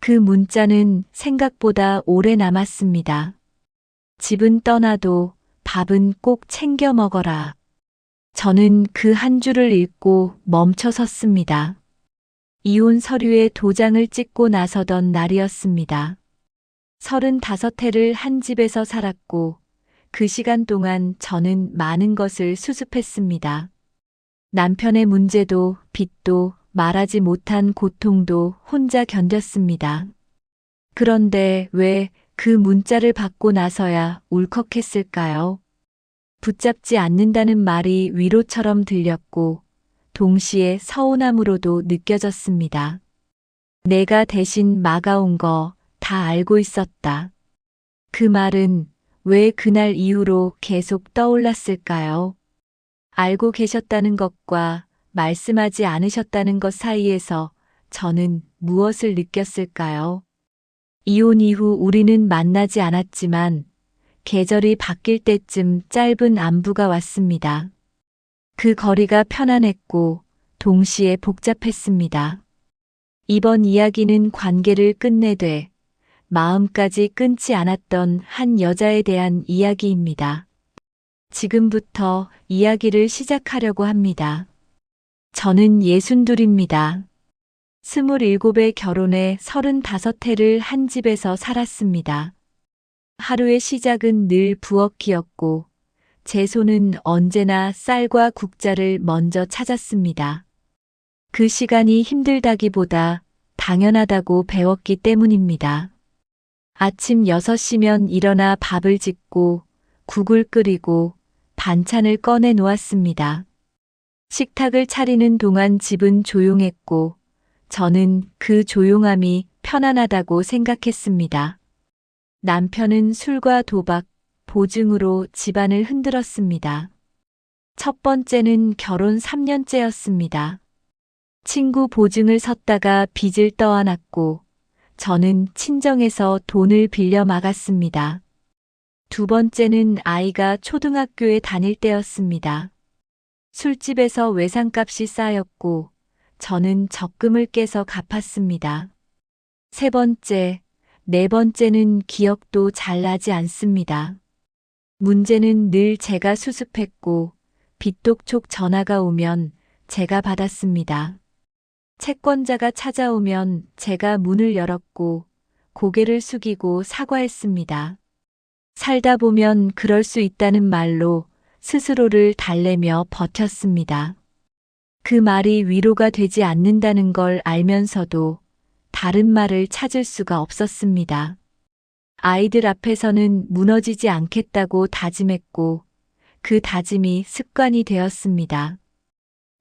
그 문자는 생각보다 오래 남았습니다. 집은 떠나도 밥은 꼭 챙겨 먹어라. 저는 그 한 줄을 읽고 멈춰 섰습니다. 이혼 서류에 도장을 찍고 나서던 날이었습니다. 35해를 한 집에서 살았고 그 시간 동안 저는 많은 것을 수습했습니다. 남편의 문제도 빚도 말하지 못한 고통도 혼자 견뎠습니다. 그런데 왜 그 문자를 받고 나서야 울컥했을까요? 붙잡지 않는다는 말이 위로처럼 들렸고 동시에 서운함으로도 느껴졌습니다. 내가 대신 막아온 거 다 알고 있었다. 그 말은 왜 그날 이후로 계속 떠올랐을까요? 알고 계셨다는 것과 말씀하지 않으셨다는 것 사이에서 저는 무엇을 느꼈을까요? 이혼 이후 우리는 만나지 않았지만 계절이 바뀔 때쯤 짧은 안부가 왔습니다. 그 거리가 편안했고 동시에 복잡했습니다. 이번 이야기는 관계를 끝내되 마음까지 끊지 않았던 한 여자에 대한 이야기입니다. 지금부터 이야기를 시작하려고 합니다. 저는 62입니다. 27에 결혼해 35해를 한 집에서 살았습니다. 하루의 시작은 늘 부엌이었고 제 손은 언제나 쌀과 국자를 먼저 찾았습니다. 그 시간이 힘들다기보다 당연하다고 배웠기 때문입니다. 아침 6시면 일어나 밥을 짓고 국을 끓이고 반찬을 꺼내 놓았습니다. 식탁을 차리는 동안 집은 조용했고 저는 그 조용함이 편안하다고 생각했습니다. 남편은 술과 도박, 보증으로 집안을 흔들었습니다. 첫 번째는 결혼 3년째였습니다. 친구 보증을 섰다가 빚을 떠안았고 저는 친정에서 돈을 빌려 막았습니다. 두 번째는 아이가 초등학교에 다닐 때였습니다. 술집에서 외상값이 쌓였고 저는 적금을 깨서 갚았습니다. 세 번째, 네 번째는 기억도 잘 나지 않습니다. 문제는 늘 제가 수습했고 빚독촉 전화가 오면 제가 받았습니다. 채권자가 찾아오면 제가 문을 열었고 고개를 숙이고 사과했습니다. 살다 보면 그럴 수 있다는 말로 스스로를 달래며 버텼습니다. 그 말이 위로가 되지 않는다는 걸 알면서도 다른 말을 찾을 수가 없었습니다. 아이들 앞에서는 무너지지 않겠다고 다짐했고 그 다짐이 습관이 되었습니다.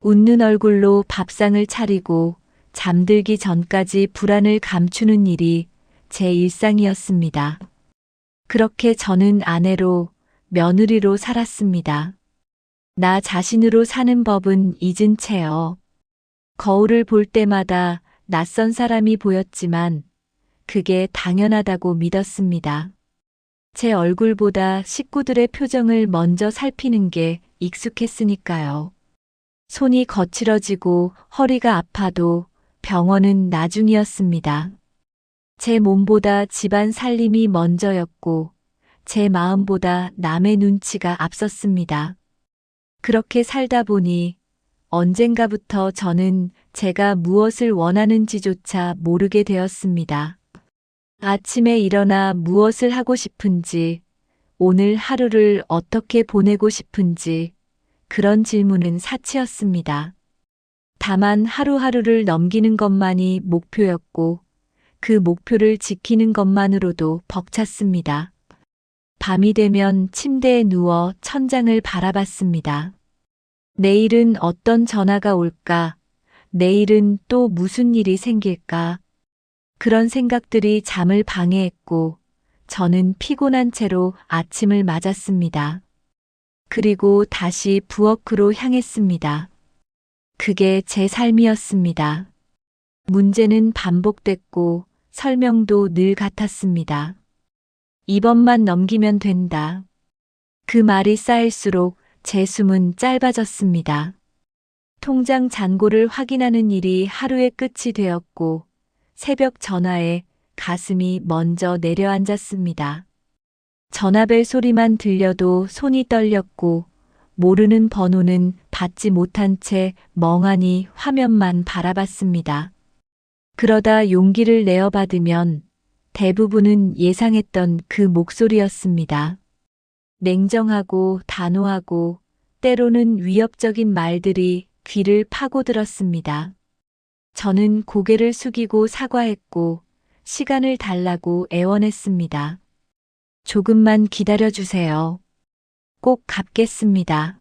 웃는 얼굴로 밥상을 차리고 잠들기 전까지 불안을 감추는 일이 제 일상이었습니다. 그렇게 저는 아내로, 며느리로 살았습니다. 나 자신으로 사는 법은 잊은 채요. 거울을 볼 때마다 낯선 사람이 보였지만 그게 당연하다고 믿었습니다. 제 얼굴보다 식구들의 표정을 먼저 살피는 게 익숙했으니까요. 손이 거칠어지고 허리가 아파도 병원은 나중이었습니다. 제 몸보다 집안 살림이 먼저였고 제 마음보다 남의 눈치가 앞섰습니다. 그렇게 살다 보니 언젠가부터 저는 제가 무엇을 원하는지조차 모르게 되었습니다. 아침에 일어나 무엇을 하고 싶은지, 오늘 하루를 어떻게 보내고 싶은지, 그런 질문은 사치였습니다. 다만 하루하루를 넘기는 것만이 목표였고 그 목표를 지키는 것만으로도 벅찼습니다. 밤이 되면 침대에 누워 천장을 바라봤습니다. 내일은 어떤 전화가 올까? 내일은 또 무슨 일이 생길까? 그런 생각들이 잠을 방해했고 저는 피곤한 채로 아침을 맞았습니다. 그리고 다시 부엌으로 향했습니다. 그게 제 삶이었습니다. 문제는 반복됐고 설명도 늘 같았습니다. 이번만 넘기면 된다. 그 말이 쌓일수록 제 숨은 짧아졌습니다. 통장 잔고를 확인하는 일이 하루의 끝이 되었고 새벽 전화에 가슴이 먼저 내려앉았습니다. 전화벨 소리만 들려도 손이 떨렸고 모르는 번호는 받지 못한 채 멍하니 화면만 바라봤습니다. 그러다 용기를 내어 받으면 대부분은 예상했던 그 목소리였습니다. 냉정하고 단호하고 때로는 위협적인 말들이 귀를 파고들었습니다. 저는 고개를 숙이고 사과했고 시간을 달라고 애원했습니다. 조금만 기다려주세요. 꼭 갚겠습니다.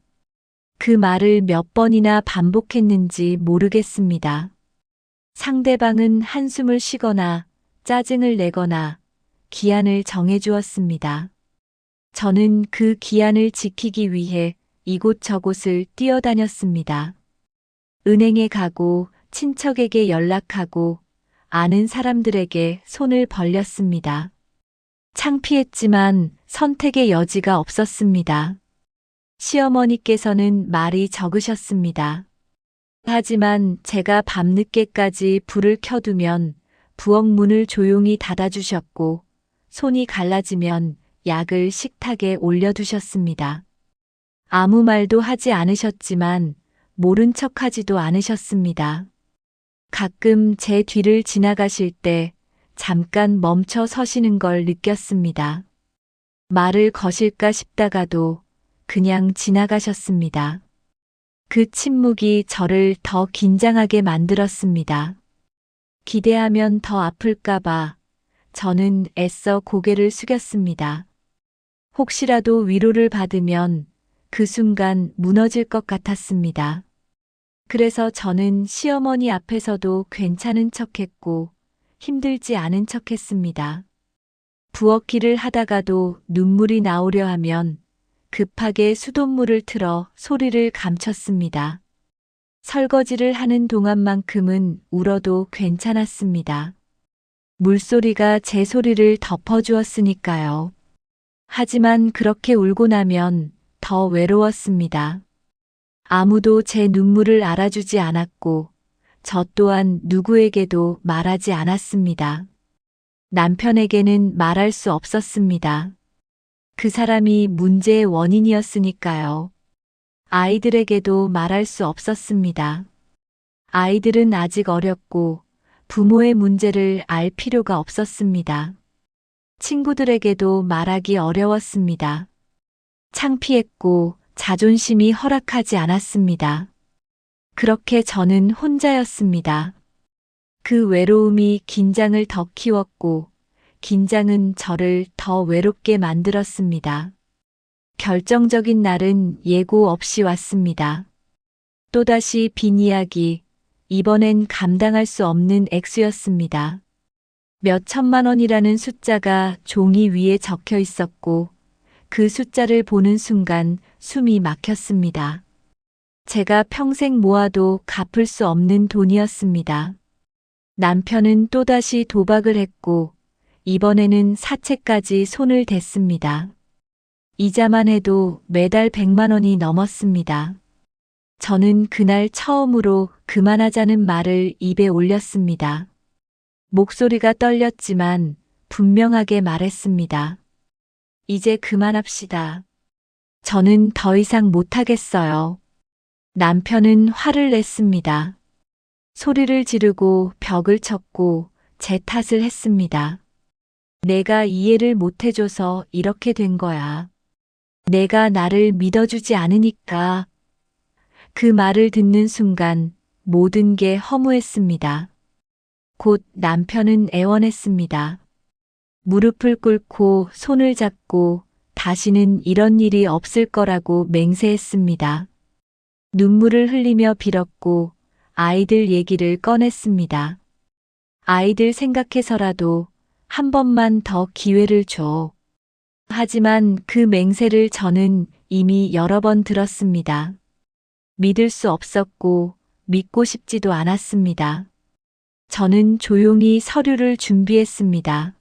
그 말을 몇 번이나 반복했는지 모르겠습니다. 상대방은 한숨을 쉬거나 짜증을 내거나 기한을 정해주었습니다. 저는 그 기한을 지키기 위해 이곳저곳을 뛰어다녔습니다. 은행에 가고 친척에게 연락하고 아는 사람들에게 손을 벌렸습니다. 창피했지만 선택의 여지가 없었습니다. 시어머니께서는 말이 적으셨습니다. 하지만 제가 밤늦게까지 불을 켜두면 부엌 문을 조용히 닫아주셨고 손이 갈라지면 약을 식탁에 올려두셨습니다. 아무 말도 하지 않으셨지만 모른 척하지도 않으셨습니다. 가끔 제 뒤를 지나가실 때 잠깐 멈춰 서시는 걸 느꼈습니다. 말을 거실까 싶다가도 그냥 지나가셨습니다. 그 침묵이 저를 더 긴장하게 만들었습니다. 기대하면 더 아플까봐 저는 애써 고개를 숙였습니다. 혹시라도 위로를 받으면 그 순간 무너질 것 같았습니다. 그래서 저는 시어머니 앞에서도 괜찮은 척했고 힘들지 않은 척했습니다. 부엌일을 하다가도 눈물이 나오려 하면 급하게 수돗물을 틀어 소리를 감췄습니다. 설거지를 하는 동안만큼은 울어도 괜찮았습니다. 물소리가 제 소리를 덮어주었으니까요. 하지만 그렇게 울고 나면 더 외로웠습니다. 아무도 제 눈물을 알아주지 않았고 저 또한 누구에게도 말하지 않았습니다. 남편에게는 말할 수 없었습니다. 그 사람이 문제의 원인이었으니까요. 아이들에게도 말할 수 없었습니다. 아이들은 아직 어렸고 부모의 문제를 알 필요가 없었습니다. 친구들에게도 말하기 어려웠습니다. 창피했고 자존심이 허락하지 않았습니다. 그렇게 저는 혼자였습니다. 그 외로움이 긴장을 더 키웠고 긴장은 저를 더 외롭게 만들었습니다. 결정적인 날은 예고 없이 왔습니다. 또다시 빈 이야기, 이번엔 감당할 수 없는 액수였습니다. 몇 천만 원이라는 숫자가 종이 위에 적혀 있었고 그 숫자를 보는 순간 숨이 막혔습니다. 제가 평생 모아도 갚을 수 없는 돈이었습니다. 남편은 또다시 도박을 했고 이번에는 사채까지 손을 댔습니다. 이자만 해도 매달 100만 원이 넘었습니다. 저는 그날 처음으로 그만하자는 말을 입에 올렸습니다. 목소리가 떨렸지만 분명하게 말했습니다. 이제 그만합시다. 저는 더 이상 못하겠어요. 남편은 화를 냈습니다. 소리를 지르고 벽을 쳤고 제 탓을 했습니다. 내가 이해를 못해줘서 이렇게 된 거야. 내가 나를 믿어주지 않으니까. 그 말을 듣는 순간 모든 게 허무했습니다. 곧 남편은 애원했습니다. 무릎을 꿇고 손을 잡고 다시는 이런 일이 없을 거라고 맹세했습니다. 눈물을 흘리며 빌었고 아이들 얘기를 꺼냈습니다. 아이들 생각해서라도 한 번만 더 기회를 줘. 하지만 그 맹세를 저는 이미 여러 번 들었습니다. 믿을 수 없었고 믿고 싶지도 않았습니다. 저는 조용히 서류를 준비했습니다.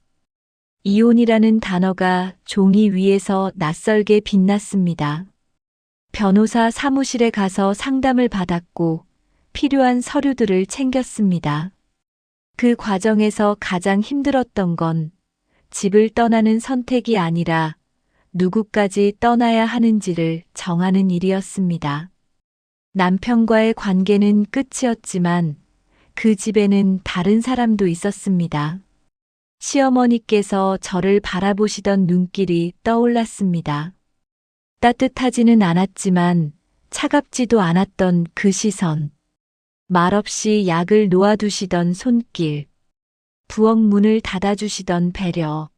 이혼이라는 단어가 종이 위에서 낯설게 빛났습니다. 변호사 사무실에 가서 상담을 받았고 필요한 서류들을 챙겼습니다. 그 과정에서 가장 힘들었던 건 집을 떠나는 선택이 아니라 누구까지 떠나야 하는지를 정하는 일이었습니다. 남편과의 관계는 끝이었지만 그 집에는 다른 사람도 있었습니다. 시어머니께서 저를 바라보시던 눈길이 떠올랐습니다. 따뜻하지는 않았지만 차갑지도 않았던 그 시선. 말없이 약을 놓아두시던 손길. 부엌 문을 닫아주시던 배려.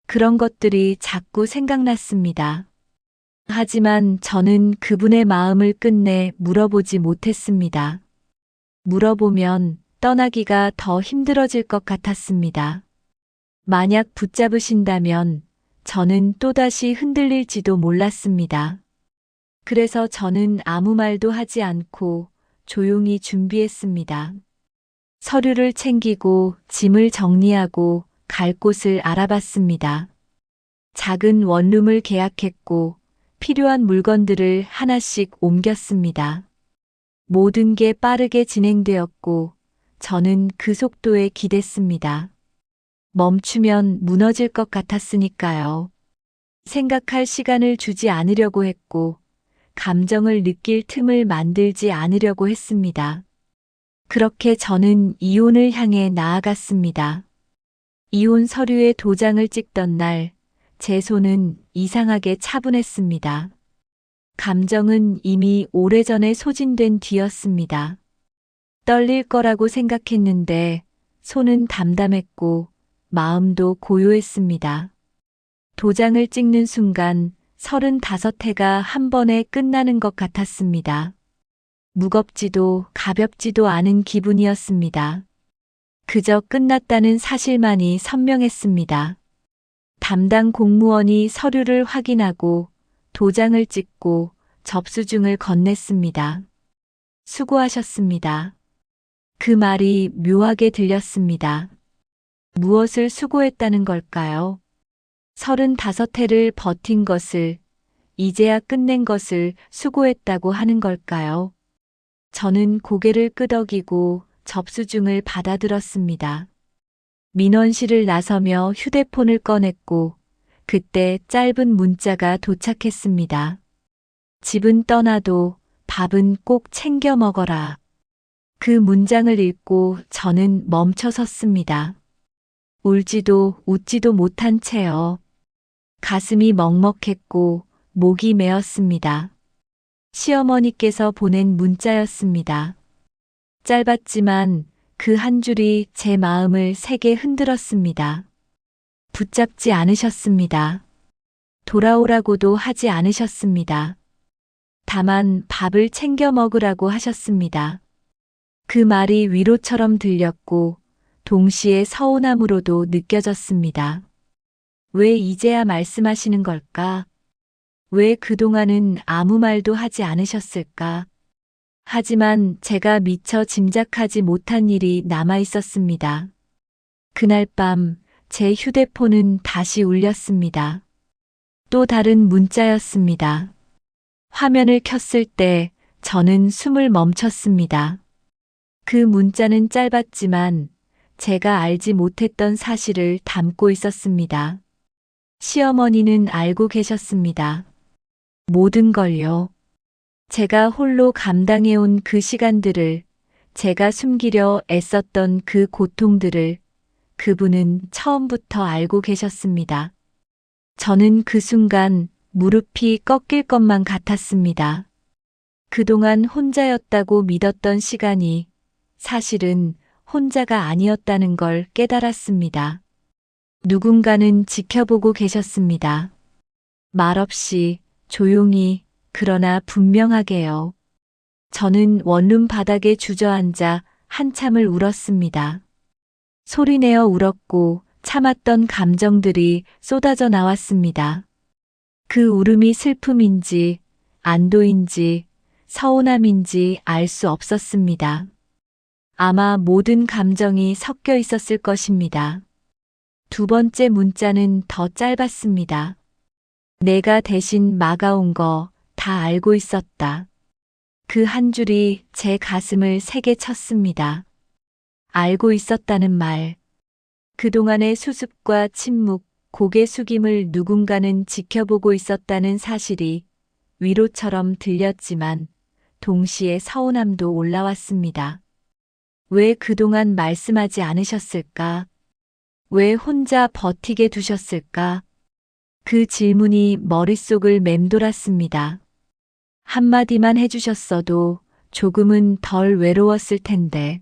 그런 것들이 자꾸 생각났습니다. 하지만 저는 그분의 마음을 끝내 물어보지 못했습니다. 물어보면 떠나기가 더 힘들어질 것 같았습니다. 만약 붙잡으신다면 저는 또다시 흔들릴지도 몰랐습니다. 그래서 저는 아무 말도 하지 않고 조용히 준비했습니다. 서류를 챙기고 짐을 정리하고 갈 곳을 알아봤습니다. 작은 원룸을 계약했고 필요한 물건들을 하나씩 옮겼습니다. 모든 게 빠르게 진행되었고 저는 그 속도에 기댔습니다. 멈추면 무너질 것 같았으니까요. 생각할 시간을 주지 않으려고 했고 감정을 느낄 틈을 만들지 않으려고 했습니다. 그렇게 저는 이혼을 향해 나아갔습니다. 이혼 서류에 도장을 찍던 날, 제 손은 이상하게 차분했습니다. 감정은 이미 오래전에 소진된 뒤였습니다. 떨릴 거라고 생각했는데 손은 담담했고 마음도 고요했습니다. 도장을 찍는 순간 35회가 한 번에 끝나는 것 같았습니다. 무겁지도 가볍지도 않은 기분이었습니다. 그저 끝났다는 사실만이 선명했습니다. 담당 공무원이 서류를 확인하고 도장을 찍고 접수증을 건넸습니다. 수고하셨습니다. 그 말이 묘하게 들렸습니다. 무엇을 수고했다는 걸까요? 35회를 버틴 것을, 이제야 끝낸 것을 수고했다고 하는 걸까요? 저는 고개를 끄덕이고 접수증을 받아들었습니다. 민원실을 나서며 휴대폰을 꺼냈고 그때 짧은 문자가 도착했습니다. 집은 떠나도 밥은 꼭 챙겨 먹어라. 그 문장을 읽고 저는 멈춰 섰습니다. 울지도 웃지도 못한 채요. 가슴이 먹먹했고 목이 메었습니다. 시어머니께서 보낸 문자였습니다. 짧았지만 그 한 줄이 제 마음을 세게 흔들었습니다. 붙잡지 않으셨습니다. 돌아오라고도 하지 않으셨습니다. 다만 밥을 챙겨 먹으라고 하셨습니다. 그 말이 위로처럼 들렸고 동시에 서운함으로도 느껴졌습니다. 왜 이제야 말씀하시는 걸까? 왜 그동안은 아무 말도 하지 않으셨을까? 하지만 제가 미처 짐작하지 못한 일이 남아 있었습니다. 그날 밤 제 휴대폰은 다시 울렸습니다. 또 다른 문자였습니다. 화면을 켰을 때 저는 숨을 멈췄습니다. 그 문자는 짧았지만 제가 알지 못했던 사실을 담고 있었습니다. 시어머니는 알고 계셨습니다. 모든 걸요. 제가 홀로 감당해온 그 시간들을, 제가 숨기려 애썼던 그 고통들을 그분은 처음부터 알고 계셨습니다. 저는 그 순간 무릎이 꺾일 것만 같았습니다. 그동안 혼자였다고 믿었던 시간이 사실은 혼자가 아니었다는 걸 깨달았습니다. 누군가는 지켜보고 계셨습니다. 말없이, 조용히, 그러나 분명하게요. 저는 원룸 바닥에 주저앉아 한참을 울었습니다. 소리내어 울었고 참았던 감정들이 쏟아져 나왔습니다. 그 울음이 슬픔인지, 안도인지, 서운함인지 알 수 없었습니다. 아마 모든 감정이 섞여 있었을 것입니다. 두 번째 문자는 더 짧았습니다. 내가 대신 막아온 거 다 알고 있었다. 그 한 줄이 제 가슴을 세게 쳤습니다. 알고 있었다는 말. 그동안의 수습과 침묵, 고개 숙임을 누군가는 지켜보고 있었다는 사실이 위로처럼 들렸지만 동시에 서운함도 올라왔습니다. 왜 그동안 말씀하지 않으셨을까? 왜 혼자 버티게 두셨을까? 그 질문이 머릿속을 맴돌았습니다. 한마디만 해주셨어도 조금은 덜 외로웠을 텐데.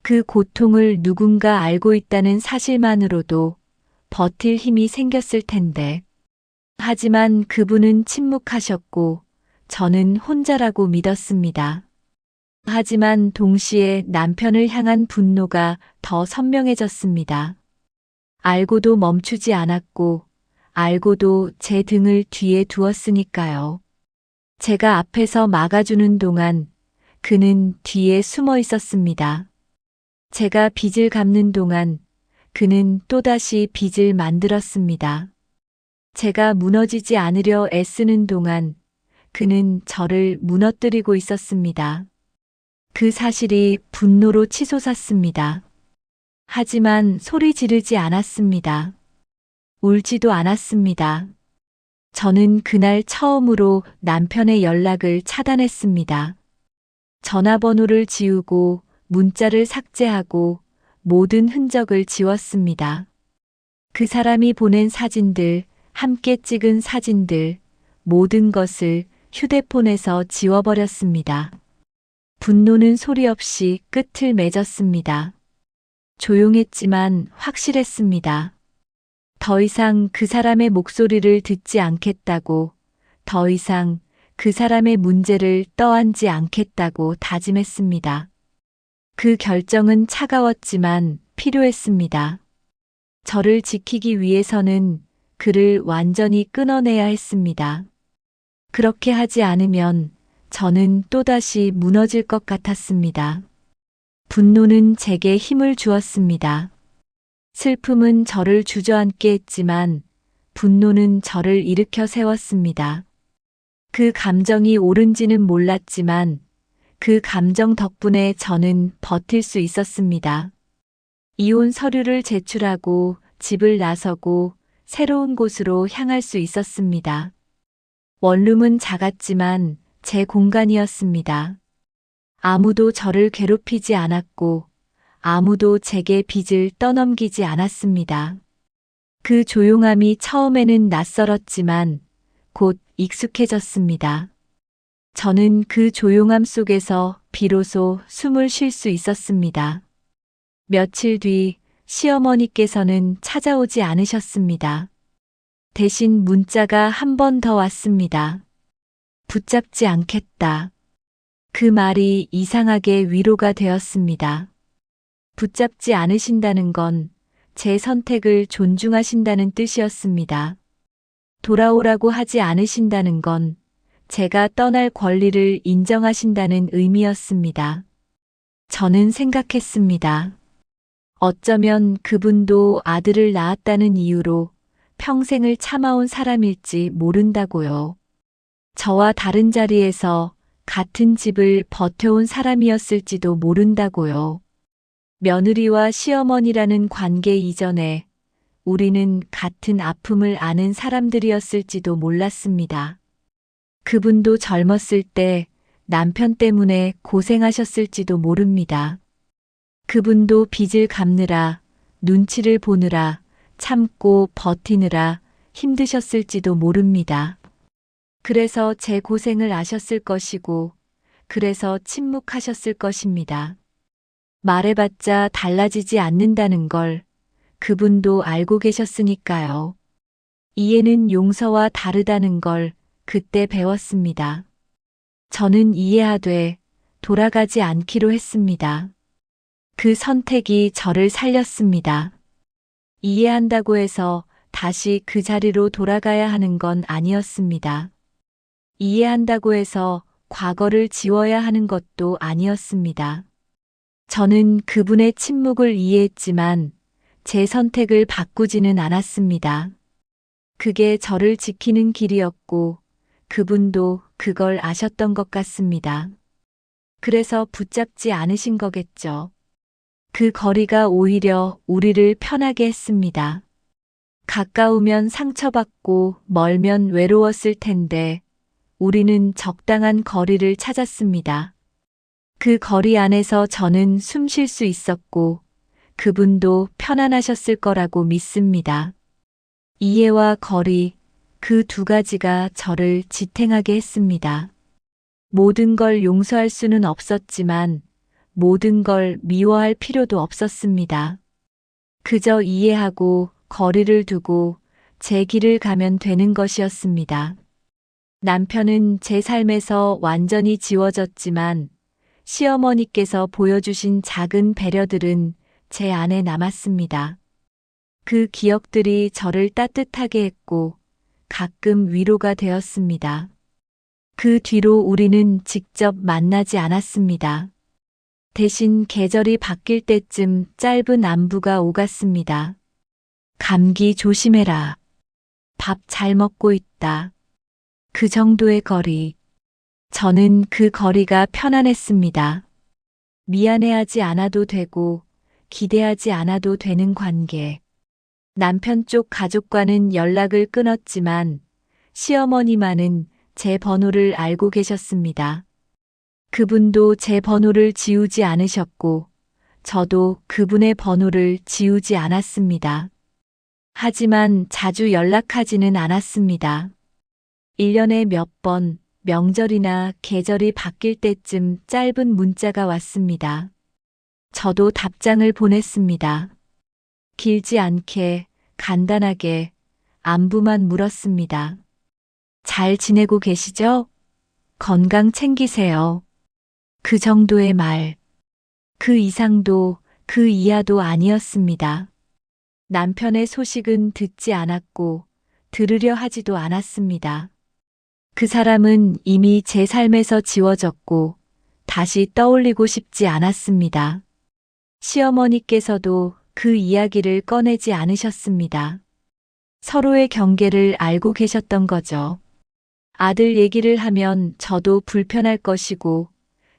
그 고통을 누군가 알고 있다는 사실만으로도 버틸 힘이 생겼을 텐데. 하지만 그분은 침묵하셨고 저는 혼자라고 믿었습니다. 하지만 동시에 남편을 향한 분노가 더 선명해졌습니다. 알고도 멈추지 않았고 알고도 제 등을 뒤에 두었으니까요. 제가 앞에서 막아주는 동안 그는 뒤에 숨어 있었습니다. 제가 빚을 갚는 동안 그는 또다시 빚을 만들었습니다. 제가 무너지지 않으려 애쓰는 동안 그는 저를 무너뜨리고 있었습니다. 그 사실이 분노로 치솟았습니다. 하지만 소리 지르지 않았습니다. 울지도 않았습니다. 저는 그날 처음으로 남편의 연락을 차단했습니다. 전화번호를 지우고 문자를 삭제하고 모든 흔적을 지웠습니다. 그 사람이 보낸 사진들, 함께 찍은 사진들, 모든 것을 휴대폰에서 지워버렸습니다. 분노는 소리 없이 끝을 맺었습니다. 조용했지만 확실했습니다. 더 이상 그 사람의 목소리를 듣지 않겠다고, 더 이상 그 사람의 문제를 떠안지 않겠다고 다짐했습니다. 그 결정은 차가웠지만 필요했습니다. 저를 지키기 위해서는 그를 완전히 끊어내야 했습니다. 그렇게 하지 않으면 저는 또다시 무너질 것 같았습니다. 분노는 제게 힘을 주었습니다. 슬픔은 저를 주저앉게 했지만 분노는 저를 일으켜 세웠습니다. 그 감정이 옳은지는 몰랐지만 그 감정 덕분에 저는 버틸 수 있었습니다. 이혼 서류를 제출하고 집을 나서고 새로운 곳으로 향할 수 있었습니다. 원룸은 작았지만 제 공간이었습니다. 아무도 저를 괴롭히지 않았고 아무도 제게 빚을 떠넘기지 않았습니다. 그 조용함이 처음에는 낯설었지만 곧 익숙해졌습니다. 저는 그 조용함 속에서 비로소 숨을 쉴 수 있었습니다. 며칠 뒤 시어머니께서는 찾아오지 않으셨습니다. 대신 문자가 한 번 더 왔습니다. 붙잡지 않겠다. 그 말이 이상하게 위로가 되었습니다. 붙잡지 않으신다는 건 제 선택을 존중하신다는 뜻이었습니다. 돌아오라고 하지 않으신다는 건 제가 떠날 권리를 인정하신다는 의미였습니다. 저는 생각했습니다. 어쩌면 그분도 아들을 낳았다는 이유로 평생을 참아온 사람일지 모른다고요. 저와 다른 자리에서 같은 집을 버텨온 사람이었을지도 모른다고요. 며느리와 시어머니라는 관계 이전에 우리는 같은 아픔을 아는 사람들이었을지도 몰랐습니다. 그분도 젊었을 때 남편 때문에 고생하셨을지도 모릅니다. 그분도 빚을 갚느라, 눈치를 보느라, 참고 버티느라 힘드셨을지도 모릅니다. 그래서 제 고생을 아셨을 것이고, 그래서 침묵하셨을 것입니다. 말해봤자 달라지지 않는다는 걸 그분도 알고 계셨으니까요. 이해는 용서와 다르다는 걸 그때 배웠습니다. 저는 이해하되 돌아가지 않기로 했습니다. 그 선택이 저를 살렸습니다. 이해한다고 해서 다시 그 자리로 돌아가야 하는 건 아니었습니다. 이해한다고 해서 과거를 지워야 하는 것도 아니었습니다. 저는 그분의 침묵을 이해했지만 제 선택을 바꾸지는 않았습니다. 그게 저를 지키는 길이었고 그분도 그걸 아셨던 것 같습니다. 그래서 붙잡지 않으신 거겠죠. 그 거리가 오히려 우리를 편하게 했습니다. 가까우면 상처받고 멀면 외로웠을 텐데 우리는 적당한 거리를 찾았습니다. 그 거리 안에서 저는 숨 쉴 수 있었고 그분도 편안하셨을 거라고 믿습니다. 이해와 거리, 그 두 가지가 저를 지탱하게 했습니다. 모든 걸 용서할 수는 없었지만 모든 걸 미워할 필요도 없었습니다. 그저 이해하고 거리를 두고 제 길을 가면 되는 것이었습니다. 남편은 제 삶에서 완전히 지워졌지만 시어머니께서 보여주신 작은 배려들은 제 안에 남았습니다. 그 기억들이 저를 따뜻하게 했고 가끔 위로가 되었습니다. 그 뒤로 우리는 직접 만나지 않았습니다. 대신 계절이 바뀔 때쯤 짧은 안부가 오갔습니다. 감기 조심해라. 밥 잘 먹고 있다. 그 정도의 거리. 저는 그 거리가 편안했습니다. 미안해하지 않아도 되고 기대하지 않아도 되는 관계. 남편 쪽 가족과는 연락을 끊었지만 시어머니만은 제 번호를 알고 계셨습니다. 그분도 제 번호를 지우지 않으셨고 저도 그분의 번호를 지우지 않았습니다. 하지만 자주 연락하지는 않았습니다. 1년에 몇 번 명절이나 계절이 바뀔 때쯤 짧은 문자가 왔습니다. 저도 답장을 보냈습니다. 길지 않게, 간단하게 안부만 물었습니다. 잘 지내고 계시죠? 건강 챙기세요. 그 정도의 말. 그 이상도 그 이하도 아니었습니다. 남편의 소식은 듣지 않았고 들으려 하지도 않았습니다. 그 사람은 이미 제 삶에서 지워졌고 다시 떠올리고 싶지 않았습니다. 시어머니께서도 그 이야기를 꺼내지 않으셨습니다. 서로의 경계를 알고 계셨던 거죠. 아들 얘기를 하면 저도 불편할 것이고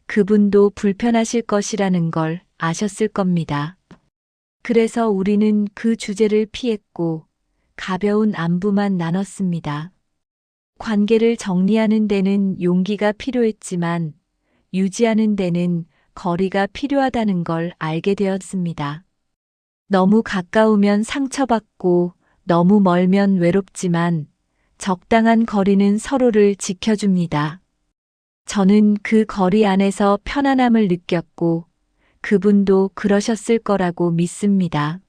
그분도 불편하실 것이라는 걸 아셨을 겁니다. 그래서 우리는 그 주제를 피했고 가벼운 안부만 나눴습니다. 관계를 정리하는 데는 용기가 필요했지만 유지하는 데는 거리가 필요하다는 걸 알게 되었습니다. 너무 가까우면 상처받고 너무 멀면 외롭지만 적당한 거리는 서로를 지켜줍니다. 저는 그 거리 안에서 편안함을 느꼈고 그분도 그러셨을 거라고 믿습니다.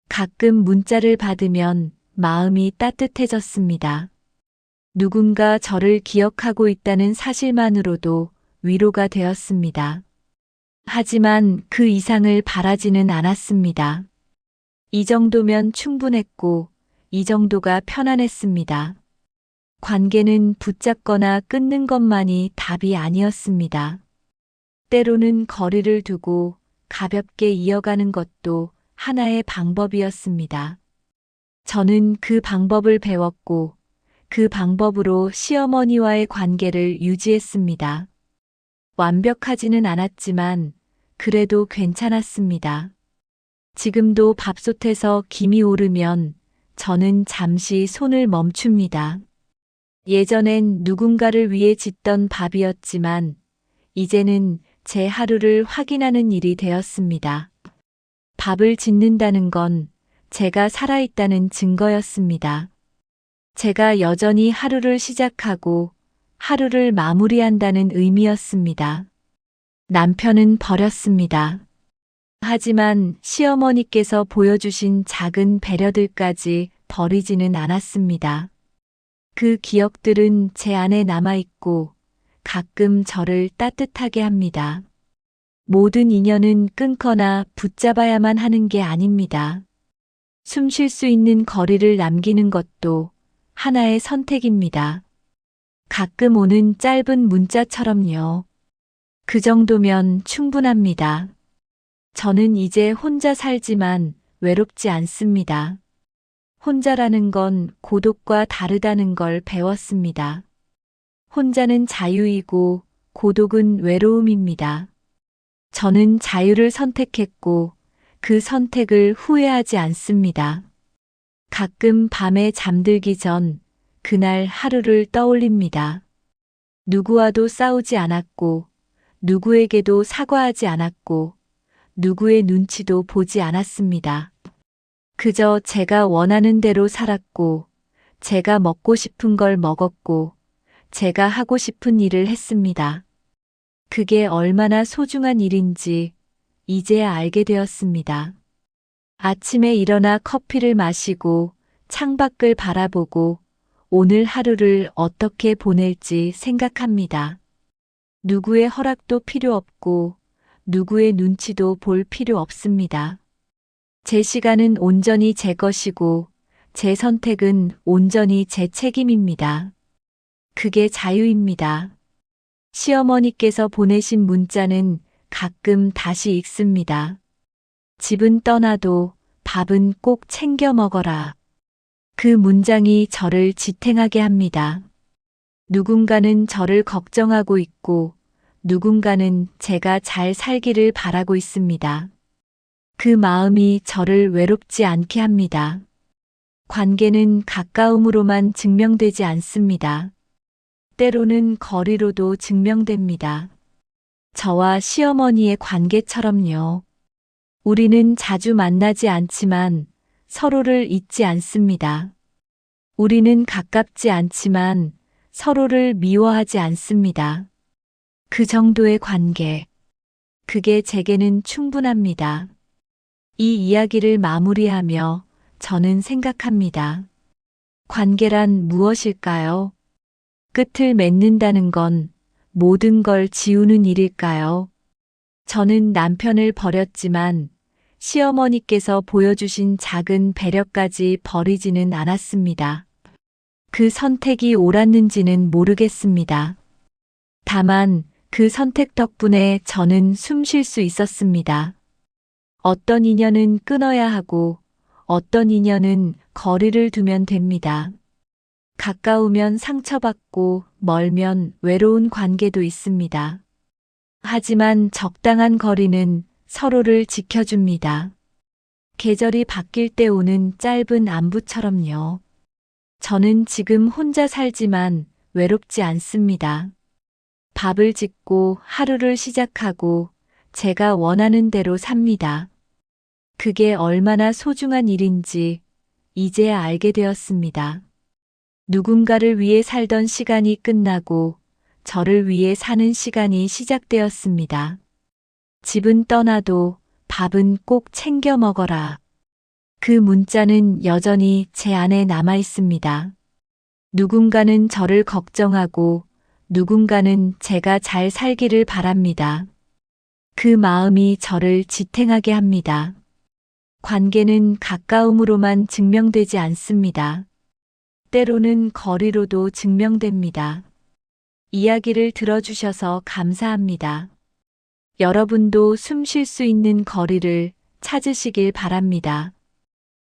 가끔 문자를 받으면 마음이 따뜻해졌습니다. 누군가 저를 기억하고 있다는 사실만으로도 위로가 되었습니다. 하지만 그 이상을 바라지는 않았습니다. 이 정도면 충분했고 이 정도가 편안했습니다. 관계는 붙잡거나 끊는 것만이 답이 아니었습니다. 때로는 거리를 두고 가볍게 이어가는 것도 하나의 방법이었습니다. 저는 그 방법을 배웠고 그 방법으로 시어머니와의 관계를 유지했습니다. 완벽하지는 않았지만 그래도 괜찮았습니다. 지금도 밥솥에서 김이 오르면 저는 잠시 손을 멈춥니다. 예전엔 누군가를 위해 짓던 밥이었지만 이제는 제 하루를 확인하는 일이 되었습니다. 밥을 짓는다는 건 제가 살아있다는 증거였습니다. 제가 여전히 하루를 시작하고 하루를 마무리한다는 의미였습니다. 남편은 버렸습니다. 하지만 시어머니께서 보여주신 작은 배려들까지 버리지는 않았습니다. 그 기억들은 제 안에 남아있고 가끔 저를 따뜻하게 합니다. 모든 인연은 끊거나 붙잡아야만 하는 게 아닙니다. 숨 쉴 수 있는 거리를 남기는 것도 하나의 선택입니다. 가끔 오는 짧은 문자처럼요. 그 정도면 충분합니다. 저는 이제 혼자 살지만 외롭지 않습니다. 혼자라는 건 고독과 다르다는 걸 배웠습니다. 혼자는 자유이고 고독은 외로움입니다. 저는 자유를 선택했고 그 선택을 후회하지 않습니다. 가끔 밤에 잠들기 전 그날 하루를 떠올립니다. 누구와도 싸우지 않았고, 누구에게도 사과하지 않았고, 누구의 눈치도 보지 않았습니다. 그저 제가 원하는 대로 살았고, 제가 먹고 싶은 걸 먹었고, 제가 하고 싶은 일을 했습니다. 그게 얼마나 소중한 일인지 이제야 알게 되었습니다. 아침에 일어나 커피를 마시고 창밖을 바라보고 오늘 하루를 어떻게 보낼지 생각합니다. 누구의 허락도 필요 없고 누구의 눈치도 볼 필요 없습니다. 제 시간은 온전히 제 것이고 제 선택은 온전히 제 책임입니다. 그게 자유입니다. 시어머니께서 보내신 문자는 가끔 다시 읽습니다. 집은 떠나도 밥은 꼭 챙겨 먹어라. 그 문장이 저를 지탱하게 합니다. 누군가는 저를 걱정하고 있고 누군가는 제가 잘 살기를 바라고 있습니다. 그 마음이 저를 외롭지 않게 합니다. 관계는 가까움으로만 증명되지 않습니다. 때로는 거리로도 증명됩니다. 저와 시어머니의 관계처럼요. 우리는 자주 만나지 않지만 서로를 잊지 않습니다. 우리는 가깝지 않지만 서로를 미워하지 않습니다. 그 정도의 관계. 그게 제게는 충분합니다. 이 이야기를 마무리하며 저는 생각합니다. 관계란 무엇일까요? 끝을 맺는다는 건 모든 걸 지우는 일일까요? 저는 남편을 버렸지만 시어머니께서 보여주신 작은 배려까지 버리지는 않았습니다. 그 선택이 옳았는지는 모르겠습니다. 다만 그 선택 덕분에 저는 숨 쉴 수 있었습니다. 어떤 인연은 끊어야 하고 어떤 인연은 거리를 두면 됩니다. 가까우면 상처받고 멀면 외로운 관계도 있습니다. 하지만 적당한 거리는 서로를 지켜줍니다. 계절이 바뀔 때 오는 짧은 안부처럼요. 저는 지금 혼자 살지만 외롭지 않습니다. 밥을 짓고 하루를 시작하고 제가 원하는 대로 삽니다. 그게 얼마나 소중한 일인지 이제야 알게 되었습니다. 누군가를 위해 살던 시간이 끝나고 저를 위해 사는 시간이 시작되었습니다. 집은 떠나도 밥은 꼭 챙겨 먹어라. 그 문자는 여전히 제 안에 남아 있습니다. 누군가는 저를 걱정하고 누군가는 제가 잘 살기를 바랍니다. 그 마음이 저를 지탱하게 합니다. 관계는 가까움으로만 증명되지 않습니다. 때로는 거리로도 증명됩니다. 이야기를 들어주셔서 감사합니다. 여러분도 숨 쉴 수 있는 거리를 찾으시길 바랍니다.